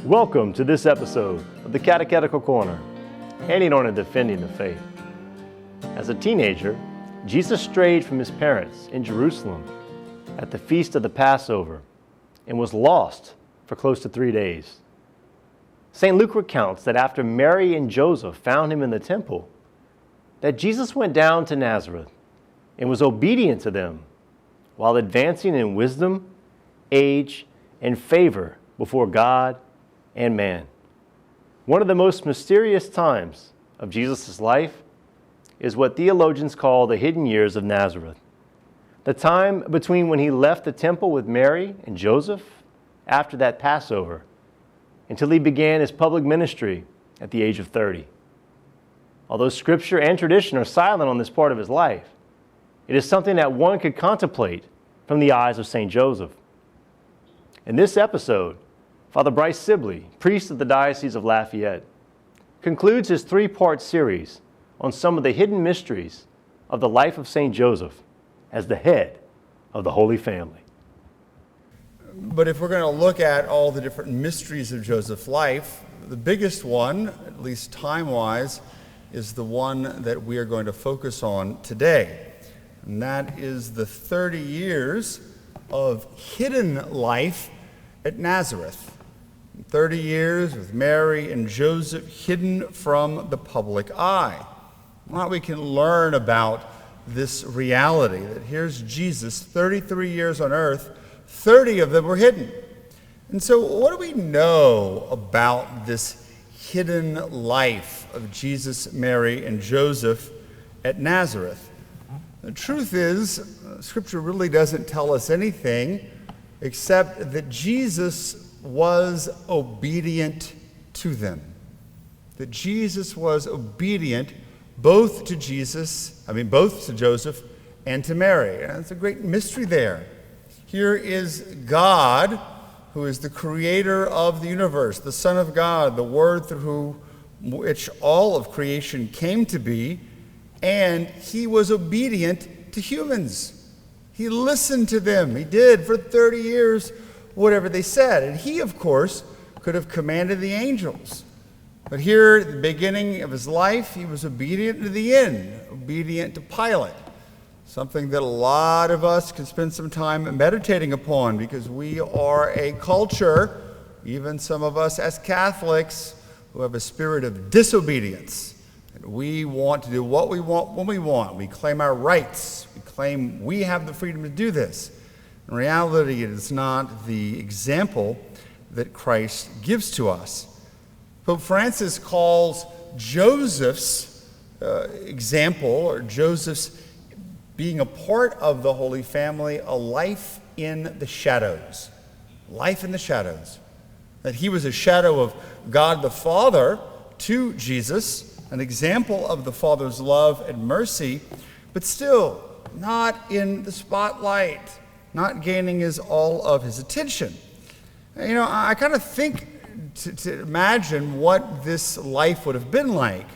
Welcome to this episode of the Catechetical Corner, handing on and defending the faith. As a teenager, Jesus strayed from his parents in Jerusalem at the feast of the Passover and was lost for close to 3 days. St. Luke recounts that after Mary and Joseph found him in the temple, that Jesus went down to Nazareth and was obedient to them while advancing in wisdom, age, and favor before God and man. One of the most mysterious times of Jesus' life is what theologians call the hidden years of Nazareth. The time between when he left the temple with Mary and Joseph after that Passover until he began his public ministry at the age of 30. Although Scripture and tradition are silent on this part of his life, it is something that one could contemplate from the eyes of St. Joseph. In this episode, Father Bryce Sibley, priest of the Diocese of Lafayette, concludes his 3-part series on some of the hidden mysteries of the life of St. Joseph as the head of the Holy Family. But if we're going to look at all the different mysteries of Joseph's life, the biggest one, at least time-wise, is the one that we are going to focus on today. And that is the 30 years of hidden life at Nazareth. 30 years with Mary and Joseph hidden from the public eye. Well, we can learn about this reality that here's Jesus, 33 years on earth, 30 of them were hidden. And so what do we know about this hidden life of Jesus, Mary, and Joseph at Nazareth? The truth is, Scripture really doesn't tell us anything except that Jesus was obedient to them. That Jesus was obedient both to Joseph and to Mary. And it's a great mystery there. Here is God, who is the creator of the universe, the Son of God, the Word through which all of creation came to be, and he was obedient to humans. He listened to them. He did for 30 years whatever they said. And he, of course, could have commanded the angels. But here at the beginning of his life, he was obedient to the end, obedient to Pilate. Something that a lot of us can spend some time meditating upon because we are a culture, even some of us as Catholics, who have a spirit of disobedience. And we want to do what we want when we want. We claim our rights. We claim we have the freedom to do this. In reality, it is not the example that Christ gives to us. Pope Francis calls Joseph's example, or Joseph's being a part of the Holy Family, a life in the shadows. Life in the shadows. That he was a shadow of God the Father to Jesus, an example of the Father's love and mercy, but still not in the spotlight, not gaining all of his attention. You know, I kind of think to imagine what this life would have been like,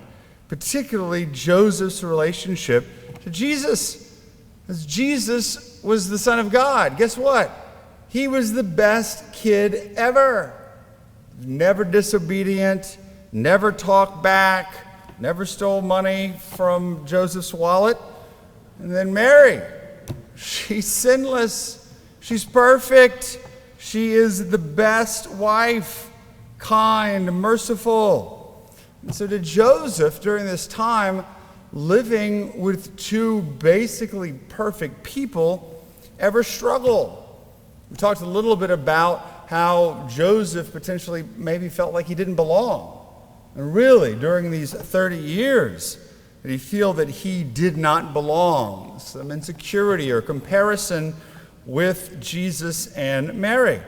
particularly Joseph's relationship to Jesus. As Jesus was the Son of God, guess what? He was the best kid ever. Never disobedient, never talked back, never stole money from Joseph's wallet. And then Mary, she's sinless, she's perfect, she is the best wife, kind, merciful. And so did Joseph, during this time, living with two basically perfect people, ever struggle? We talked a little bit about how Joseph potentially maybe felt like he didn't belong. And really, during these 30 years, did he feel that he did not belong? Some insecurity or comparison with Jesus and Mary.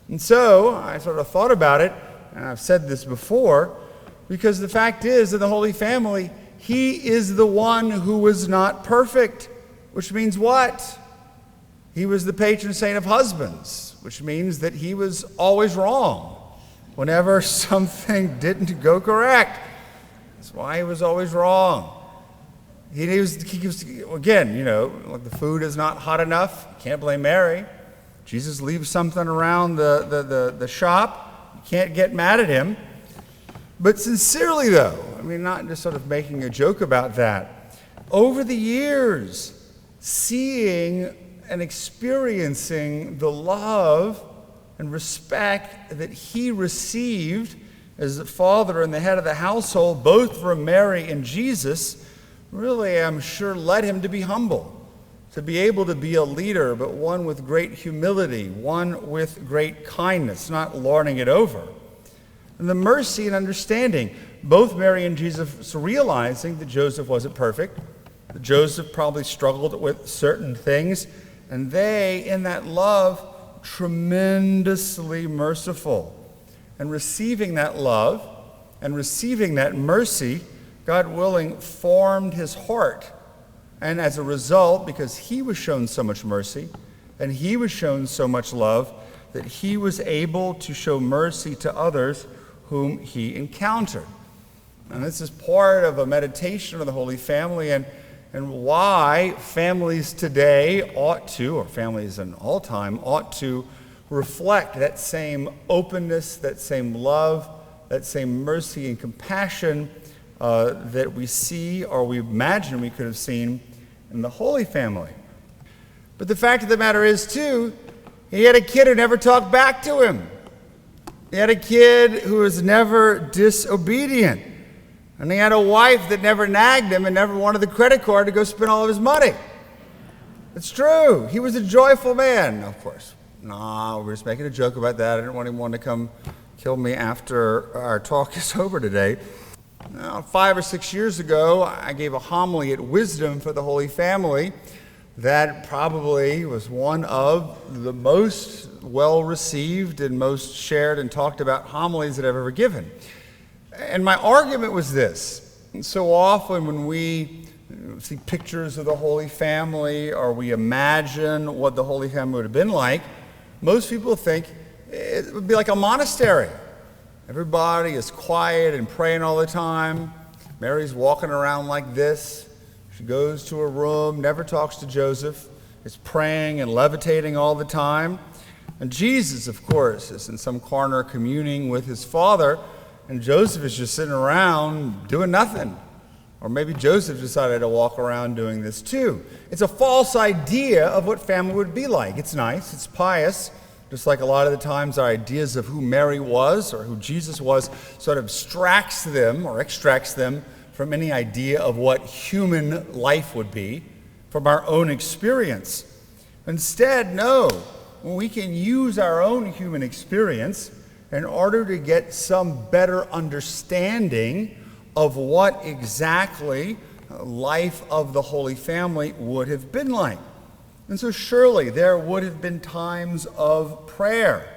And so I sort of thought about it, and I've said this before, because the fact is, in the Holy Family, he is the one who was not perfect, which means what? He was the patron saint of husbands, which means that he was always wrong whenever something didn't go correct. That's why he was always wrong. He was again, like the food is not hot enough. You can't blame Mary. Jesus leaves something around the shop. You can't get mad at him. But sincerely, though, I mean, not just sort of making a joke about that, over the years, seeing and experiencing the love and respect that he received as the father and the head of the household, both from Mary and Jesus, really, I'm sure, led him to be humble, to be able to be a leader, but one with great humility, one with great kindness, not lording it over. And the mercy and understanding, both Mary and Jesus realizing that Joseph wasn't perfect, that Joseph probably struggled with certain things, and they, in that love, tremendously merciful. And receiving that love and receiving that mercy, God willing, formed his heart. And as a result, because he was shown so much mercy and he was shown so much love, that he was able to show mercy to others whom he encountered. And this is part of a meditation of the Holy Family and why families today ought to, or families in all time, ought to reflect that same openness, that same love, that same mercy and compassion that we see or we imagine we could have seen in the Holy Family. But the fact of the matter is, too, he had a kid who never talked back to him. He had a kid who was never disobedient. And he had a wife that never nagged him and never wanted the credit card to go spend all of his money. It's true. He was a joyful man, of course. No, we're just making a joke about that. I didn't want anyone to come kill me after our talk is over today. Now, 5 or 6 years ago, I gave a homily at Wisdom for the Holy Family that probably was one of the most well-received and most shared and talked about homilies that I've ever given. And my argument was this. So often when we see pictures of the Holy Family or we imagine what the Holy Family would have been like, most people think it would be like a monastery. Everybody is quiet and praying all the time. Mary's walking around like this. She goes to her room, never talks to Joseph, is praying and levitating all the time. And Jesus, of course, is in some corner communing with his Father, and Joseph is just sitting around doing nothing. Or maybe Joseph decided to walk around doing this too. It's a false idea of what family would be like. It's nice, it's pious, just like a lot of the times our ideas of who Mary was or who Jesus was sort of extracts them from any idea of what human life would be from our own experience. Instead, no, we can use our own human experience in order to get some better understanding of what exactly life of the Holy Family would have been like. And so surely there would have been times of prayer,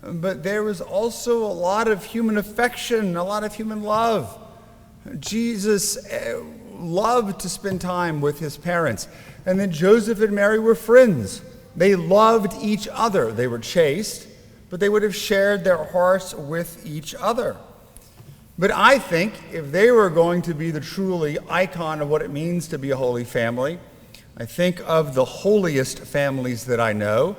but there was also a lot of human affection, a lot of human love. Jesus loved to spend time with his parents, and then Joseph and Mary were friends. They loved each other. They were chaste, but they would have shared their hearts with each other. But I think if they were going to be the truly icon of what it means to be a holy family, I think of the holiest families that I know.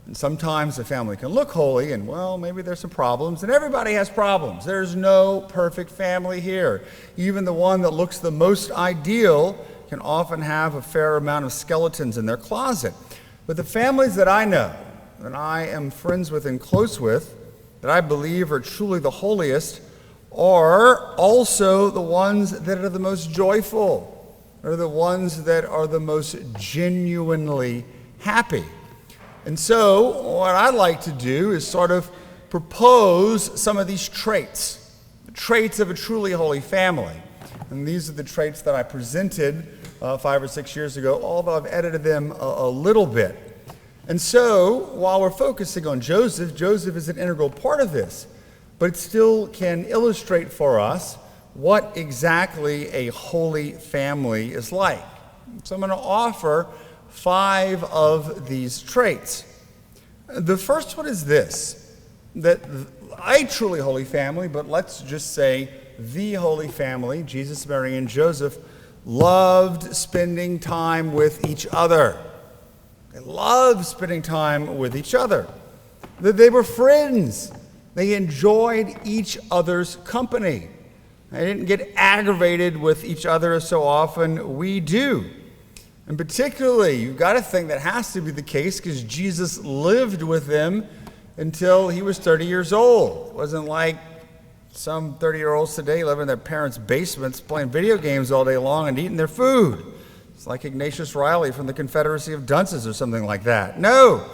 And sometimes a family can look holy and, well, maybe there's some problems. And everybody has problems. There's no perfect family here. Even the one that looks the most ideal can often have a fair amount of skeletons in their closet. But the families that I know, that I am friends with and close with, that I believe are truly the holiest, are also the ones that are the most joyful, are the ones that are the most genuinely happy. And so what I'd like to do is sort of propose some of these traits, the traits of a truly holy family. And these are the traits that I presented 5 or 6 years ago, although I've edited them a little bit. And so while we're focusing on Joseph, Joseph is an integral part of this, but it still can illustrate for us what exactly a holy family is like. So I'm going to offer 5 of these traits. The first one is this, that a truly holy family, but let's just say the Holy Family, Jesus, Mary, and Joseph, loved spending time with each other. They loved spending time with each other. That they were friends. They enjoyed each other's company. They didn't get aggravated with each other as so often we do. And particularly, you've got to think that has to be the case because Jesus lived with them until he was 30 years old. It wasn't like some 30-year-olds today living in their parents' basements playing video games all day long and eating their food. It's like Ignatius Riley from the Confederacy of Dunces or something like that. No,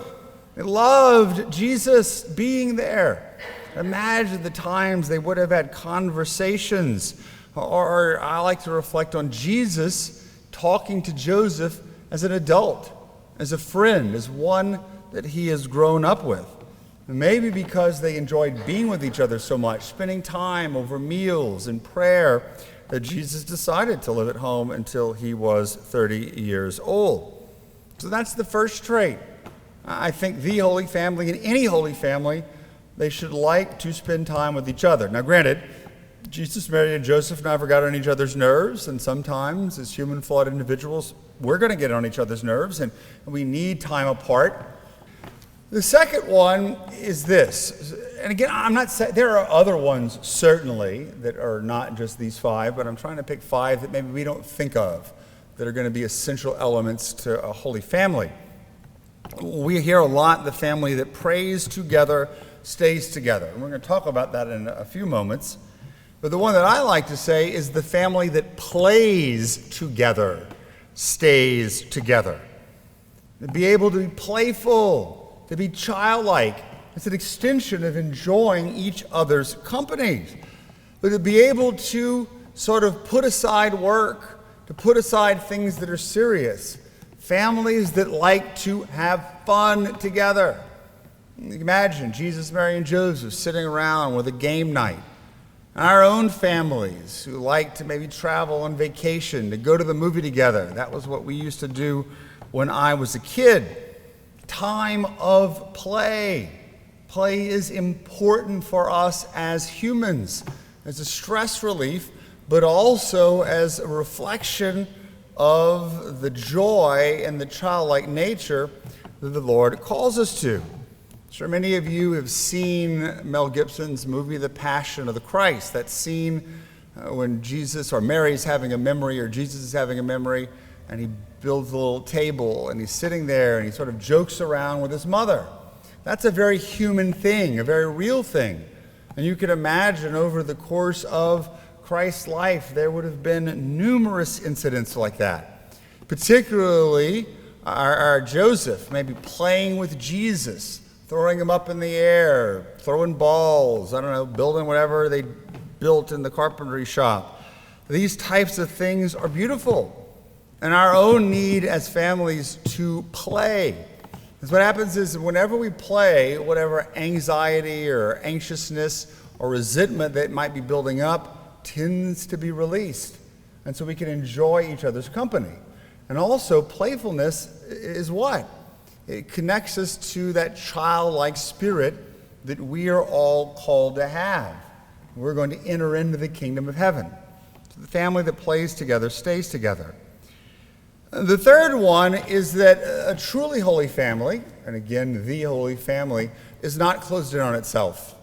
they loved Jesus being there. Imagine the times they would have had conversations. Or I like to reflect on Jesus talking to Joseph as an adult, as a friend, as one that he has grown up with. And maybe because they enjoyed being with each other so much, spending time over meals and prayer, that Jesus decided to live at home until he was 30 years old. So that's the first trait. I think the Holy Family and any Holy Family, they should like to spend time with each other. Now granted, Jesus, Mary, and Joseph never got on each other's nerves, and sometimes as human flawed individuals, we're going to get on each other's nerves, and we need time apart. The second one is this, and again, I'm not saying, there are other ones certainly that are not just these five, but I'm trying to pick five that maybe we don't think of that are going to be essential elements to a Holy Family. We hear a lot the family that prays together stays together, and we're going to talk about that in a few moments. But the one that I like to say is the family that plays together stays together. To be able to be playful, to be childlike, it's an extension of enjoying each other's company. But to be able to sort of put aside work, to put aside things that are serious. Families that like to have fun together. Imagine Jesus, Mary, and Joseph sitting around with a game night. Our own families who like to maybe travel on vacation, to go to the movie together. That was what we used to do when I was a kid. Time of play. Play is important for us as humans, as a stress relief, but also as a reflection of the joy and the childlike nature that the Lord calls us to. I'm sure many of you have seen Mel Gibson's movie, The Passion of the Christ. That scene when Jesus or Mary's having a memory or Jesus is having a memory, and he builds a little table and he's sitting there and he sort of jokes around with his mother. That's a very human thing, a very real thing. And you can imagine over the course of Christ's life, there would have been numerous incidents like that. Particularly our Joseph, maybe playing with Jesus, throwing him up in the air, throwing balls, building whatever they built in the carpentry shop. These types of things are beautiful. And our own need as families to play. Because what happens is whenever we play, whatever anxiety or anxiousness or resentment that might be building up tends to be released. And so we can enjoy each other's company. And also, playfulness is what? It connects us to that childlike spirit that we are all called to have. We're going to enter into the kingdom of heaven. So the family that plays together stays together. The third one is that a truly holy family, and again, the Holy Family, is not closed in on itself.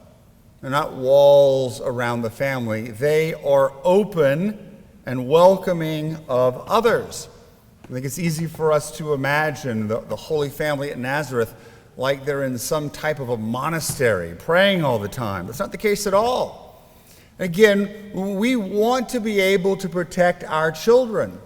They're not walls around the family. They are open and welcoming of others. I think it's easy for us to imagine the Holy Family at Nazareth like they're in some type of a monastery, praying all the time. That's not the case at all. Again, we want to be able to protect our children.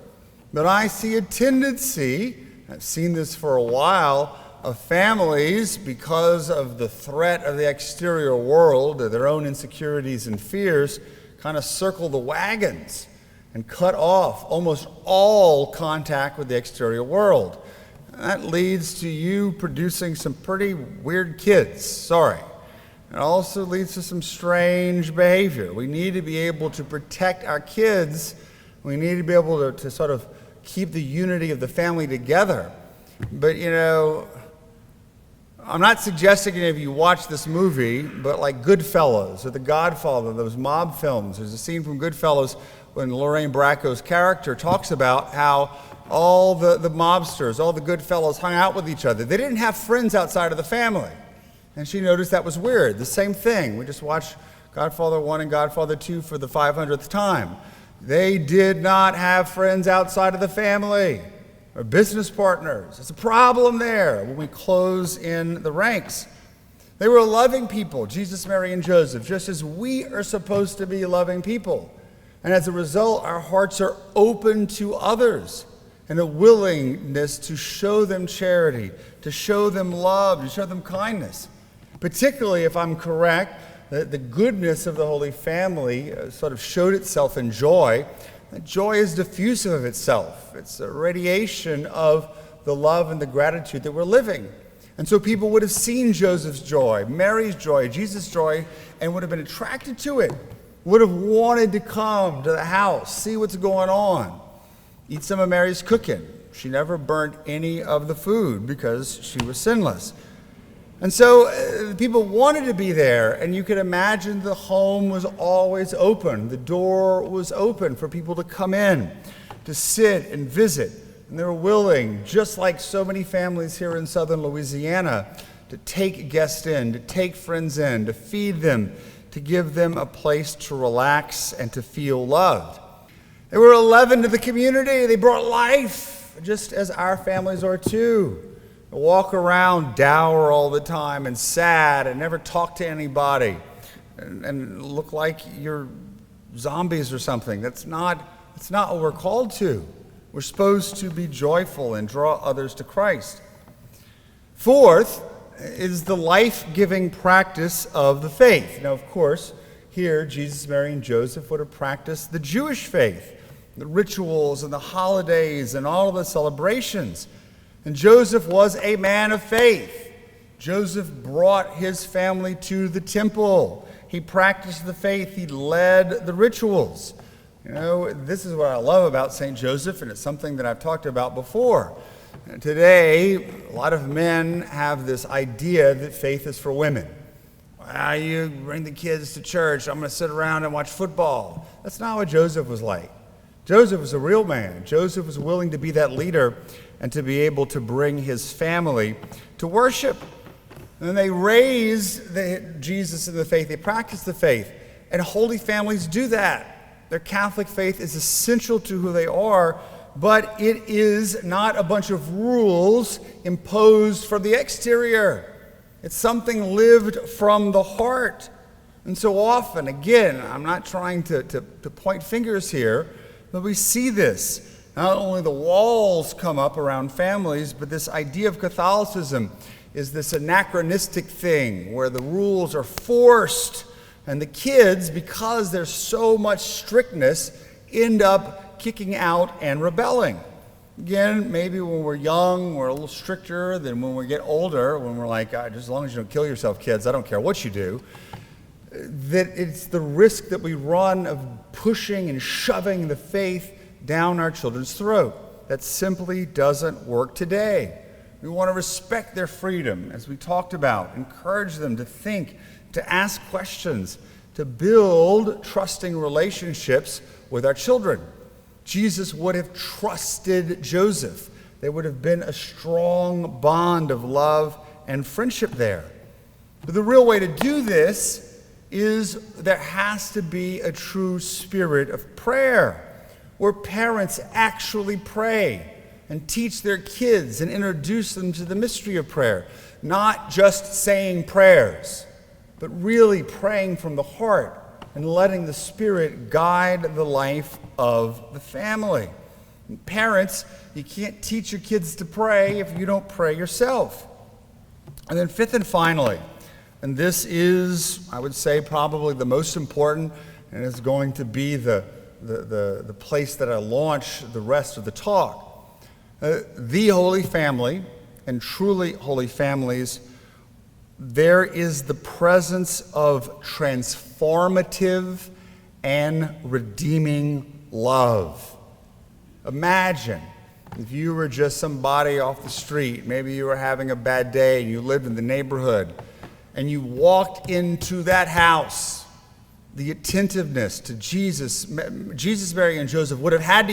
But I see a tendency, I've seen this for a while, of families, because of the threat of the exterior world, of their own insecurities and fears, kind of circle the wagons and cut off almost all contact with the exterior world. And that leads to you producing some pretty weird kids, sorry. It also leads to some strange behavior. We need to be able to protect our kids. We need to be able to sort of keep the unity of the family together. But, I'm not suggesting any of you watch this movie, but like Goodfellas or The Godfather, those mob films, there's a scene from Goodfellas when Lorraine Bracco's character talks about how all the mobsters, all the good fellows hung out with each other. They didn't have friends outside of the family. And she noticed that was weird. The same thing. We just watched Godfather 1 and Godfather 2 for the 500th time. They did not have friends outside of the family or business partners. It's a problem there when we close in the ranks. They were loving people, Jesus, Mary, and Joseph, just as we are supposed to be loving people. And as a result, our hearts are open to others and a willingness to show them charity, to show them love, to show them kindness. Particularly, if I'm correct, the goodness of the Holy Family sort of showed itself in joy. Joy is diffusive of itself. It's a radiation of the love and the gratitude that we're living. And so people would have seen Joseph's joy, Mary's joy, Jesus' joy, and would have been attracted to it, would have wanted to come to the house, see what's going on, eat some of Mary's cooking. She never burnt any of the food because she was sinless. And so people wanted to be there, and you could imagine the home was always open. The door was open for people to come in, to sit and visit. And they were willing, just like so many families here in southern Louisiana, to take guests in, to take friends in, to feed them, to give them a place to relax and to feel loved. They were a leaven to the community. They brought life, just as our families are too. They walk around dour all the time and sad and never talk to anybody and look like you're zombies or something. That's not what we're called to. We're supposed to be joyful and draw others to Christ. Fourth is the life-giving practice of the faith. Now, of course, here Jesus, Mary, and Joseph would have practiced the Jewish faith, the rituals and the holidays and all of the celebrations. And Joseph was a man of faith. Joseph brought his family to the temple. He practiced the faith. He led the rituals. You know, this is what I love about St. Joseph, and it's something that I've talked about before. And today, a lot of men have this idea that faith is for women. Well, you bring the kids to church, I'm going to sit around and watch football. That's not what Joseph was like. Joseph was a real man. Joseph was willing to be that leader and to be able to bring his family to worship. And they raised Jesus in the faith. They practiced the faith. And holy families do that. Their Catholic faith is essential to who they are, but it is not a bunch of rules imposed for the exterior. It's something lived from the heart. And so often, again, I'm not trying to point fingers here, but we see this. Not only the walls come up around families, but this idea of Catholicism is this anachronistic thing where the rules are forced. And the kids, because there's so much strictness, end up kicking out and rebelling. Again, maybe when we're young, we're a little stricter than when we get older, when we're like, just as long as you don't kill yourself, kids, I don't care what you do. That it's the risk that we run of pushing and shoving the faith down our children's throat. That simply doesn't work today. We want to respect their freedom, as we talked about, encourage them to think, to ask questions, to build trusting relationships with our children. Jesus would have trusted Joseph. There would have been a strong bond of love and friendship there. But the real way to do this is there has to be a true spirit of prayer, where parents actually pray and teach their kids and introduce them to the mystery of prayer, not just saying prayers, but really praying from the heart and letting the Spirit guide the life of the family. And parents, you can't teach your kids to pray if you don't pray yourself. And then fifth and finally, and this is, I would say, probably the most important, and is going to be the place that I launch the rest of the talk. The Holy Family, and truly holy families, there is the presence of transformative and redeeming love. Imagine if you were just somebody off the street, maybe you were having a bad day and you lived in the neighborhood, and you walked into that house. The attentiveness to Jesus, Mary, and Joseph would have had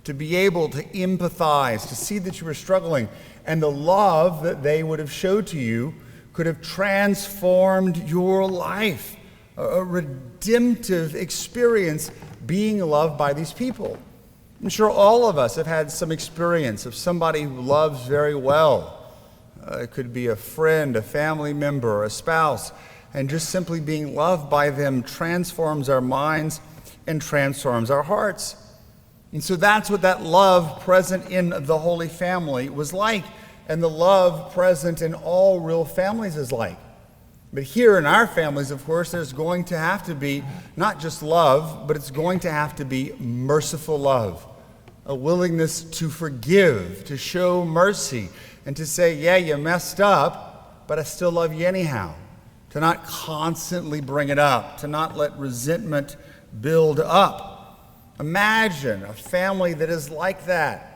to be able to empathize, to see that you were struggling, and the love that they would have showed to you could have transformed your life, a redemptive experience being loved by these people. I'm sure all of us have had some experience of somebody who loves very well. It could be a friend, a family member, a spouse, and just simply being loved by them transforms our minds and transforms our hearts. And so that's what that love present in the Holy Family was like, and the love present in all real families is like. But here in our families, of course, there's going to have to be not just love, but it's going to have to be merciful love, a willingness to forgive, to show mercy, and to say, yeah, you messed up, but I still love you anyhow. To not constantly bring it up, to not let resentment build up. Imagine a family that is like that,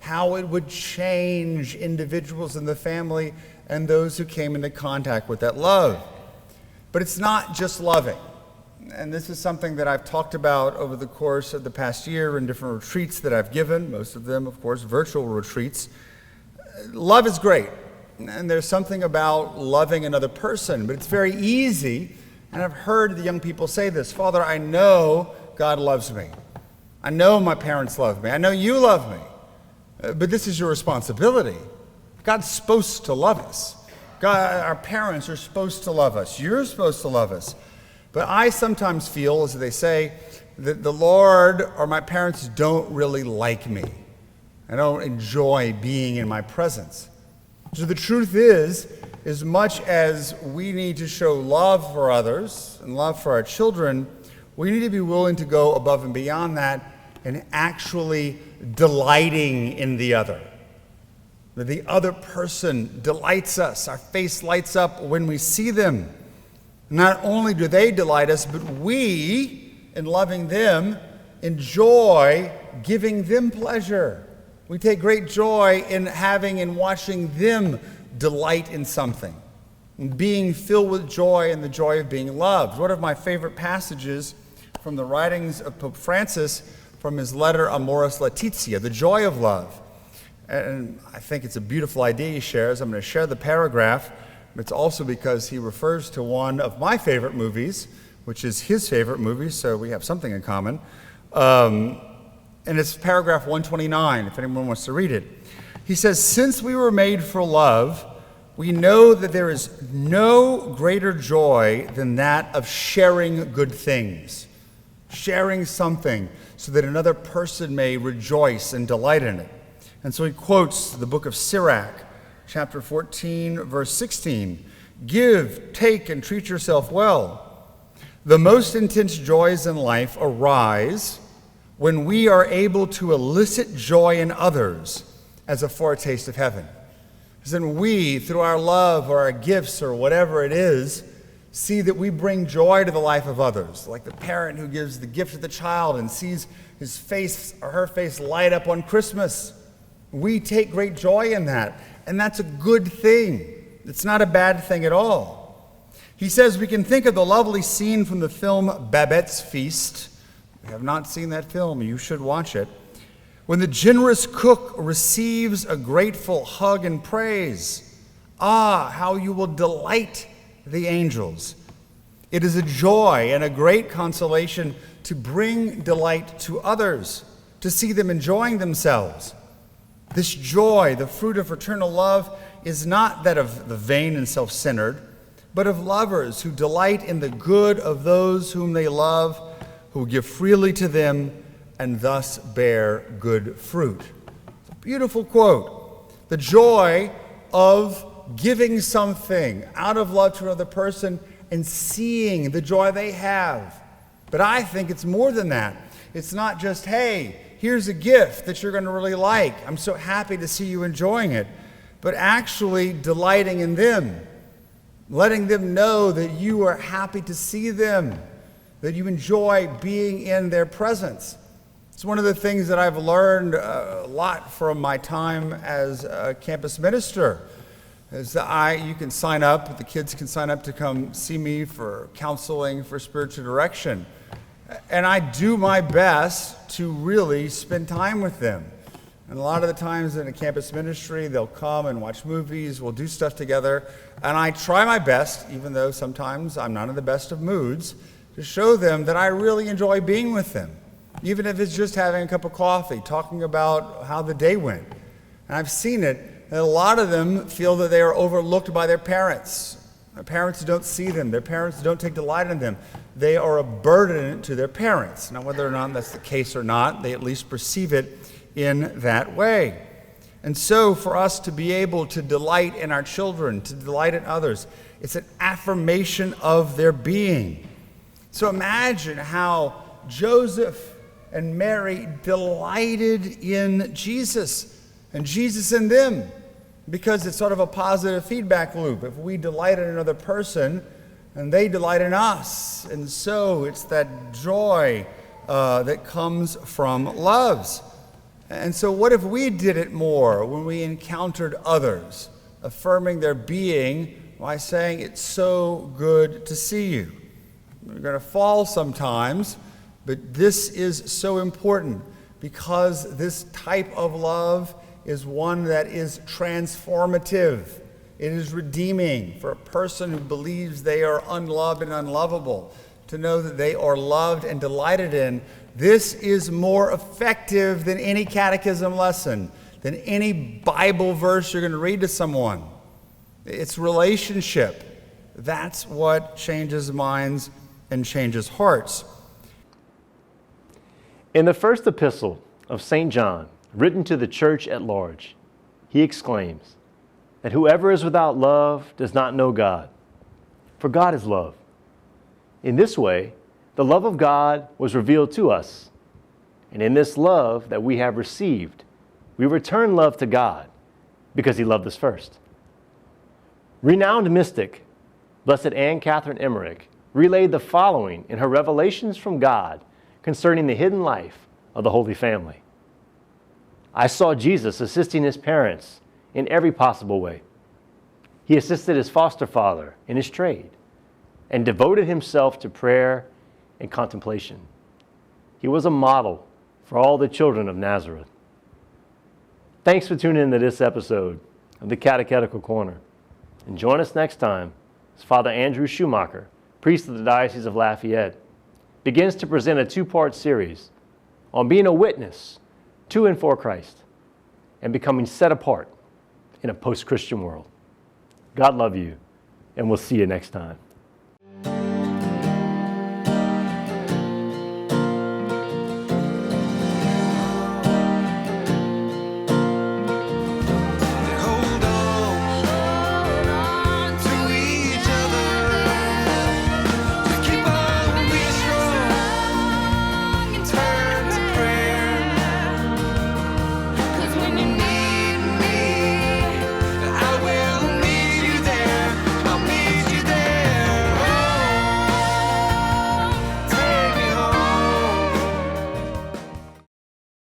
how it would change individuals in the family and those who came into contact with that love. But it's not just loving. And this is something that I've talked about over the course of the past year in different retreats that I've given, most of them, of course, virtual retreats. Love is great, and there's something about loving another person, but it's very easy, and I've heard the young people say this, Father, I know God loves me. I know my parents love me. I know you love me. But this is your responsibility. God's supposed to love us. God, our parents are supposed to love us. You're supposed to love us. But I sometimes feel, as they say, that the Lord or my parents don't really like me. I don't enjoy being in my presence. So the truth is, as much as we need to show love for others and love for our children, we need to be willing to go above and beyond that and actually delighting in the other. That the other person delights us. Our face lights up when we see them. Not only do they delight us, but we, in loving them, enjoy giving them pleasure. We take great joy in having and watching them delight in something, and being filled with joy and the joy of being loved. One of my favorite passages from the writings of Pope Francis, from his letter Amoris Laetitia, the joy of love. And I think it's a beautiful idea he shares. I'm going to share the paragraph. It's also because he refers to one of my favorite movies, which is his favorite movie, so we have something in common. And it's paragraph 129, if anyone wants to read it. He says, since we were made for love, we know that there is no greater joy than that of sharing good things, sharing something so that another person may rejoice and delight in it. And so he quotes the book of Sirach, chapter 14, verse 16. Give, take, and treat yourself well. The most intense joys in life arise when we are able to elicit joy in others as a foretaste of heaven. Because then we, through our love or our gifts or whatever it is, see that we bring joy to the life of others, like the parent who gives the gift to the child and sees his face or her face light up on Christmas. We take great joy in that, and that's a good thing. It's not a bad thing at all. He says we can think of the lovely scene from the film Babette's Feast. If you have not seen that film, you should watch it. When the generous cook receives a grateful hug and praise, how you will delight the angels. It is a joy and a great consolation to bring delight to others, to see them enjoying themselves. This joy, the fruit of fraternal love, is not that of the vain and self-centered, but of lovers who delight in the good of those whom they love, who give freely to them, and thus bear good fruit. It's a beautiful quote. The joy of giving something out of love to another person and seeing the joy they have. But I think it's more than that. It's not just, hey, here's a gift that you're going to really like. I'm so happy to see you enjoying it. But actually delighting in them, letting them know that you are happy to see them, that you enjoy being in their presence. It's one of the things that I've learned a lot from my time as a campus minister. Is that you can sign up, the kids can sign up to come see me for counseling, for spiritual direction. And I do my best to really spend time with them. And a lot of the times in a campus ministry, they'll come and watch movies, we'll do stuff together, and I try my best, even though sometimes I'm not in the best of moods, to show them that I really enjoy being with them, even if it's just having a cup of coffee, talking about how the day went. And I've seen it, that a lot of them feel that they are overlooked by their parents. Their parents don't see them. Their parents don't take delight in them. They are a burden to their parents. Now, whether or not that's the case or not, they at least perceive it in that way. And so for us to be able to delight in our children, to delight in others, it's an affirmation of their being. So imagine how Joseph and Mary delighted in Jesus and Jesus in them, because it's sort of a positive feedback loop. If we delight in another person, and they delight in us, and so it's that joy that comes from loves. And so what if we did it more when we encountered others, affirming their being by saying, it's so good to see you. We're going to fall sometimes, but this is so important because this type of love is one that is transformative. It is redeeming for a person who believes they are unloved and unlovable, to know that they are loved and delighted in. This is more effective than any catechism lesson, than any Bible verse you're going to read to someone. It's relationship. That's what changes minds and changes hearts. In the first epistle of St. John, written to the church at large, he exclaims that whoever is without love does not know God, for God is love. In this way, the love of God was revealed to us, and in this love that we have received, we return love to God because he loved us first. Renowned mystic, Blessed Anne Catherine Emmerich, relayed the following in her revelations from God concerning the hidden life of the Holy Family. I saw Jesus assisting his parents in every possible way. He assisted his foster father in his trade and devoted himself to prayer and contemplation. He was a model for all the children of Nazareth. Thanks for tuning into this episode of the Catechetical Corner. And join us next time as Father Andrew Schumacher, priest of the Diocese of Lafayette, begins to present a two-part series on being a witness to and for Christ and becoming set apart in a post-Christian world. God love you, and we'll see you next time.